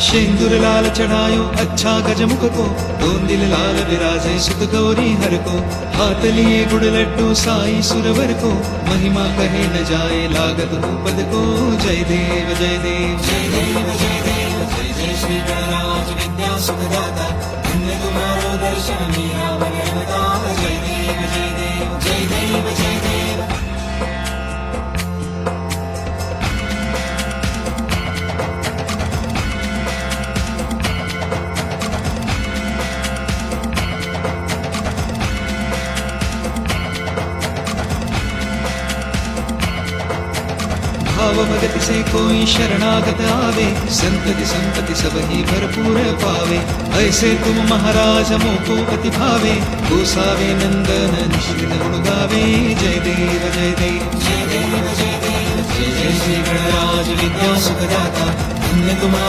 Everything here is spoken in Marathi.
शेंदूर लाल चढ़ायो अच्छा गजमुख को, 2 दिल लाल विराजे सुत गौरी हर को। हाथ लिए गुड़ लड्डू साई सुरवर को, महिमा कहे न जाए लागत हो पद को। जय देव जय देव जय देव जय देव, जय जय श्री गणराज विद्या सुखदाता। धन्य तुम्हारो दर्शन मेरा मन रमता। जय देव जय देव जय देव जय देव। भाव भगति से कोई शरणागत आवे, संतति संपत्ति सब ही भरपूर पावे। ऐसे तुम महाराज मोको अति भावे, गोसावे नंदन निश्चित गुण गावे। जय देव जय देव जय देव जय देव, जय जय श्री गणराज विद्या सुखदाता। धन्य तुम्हारा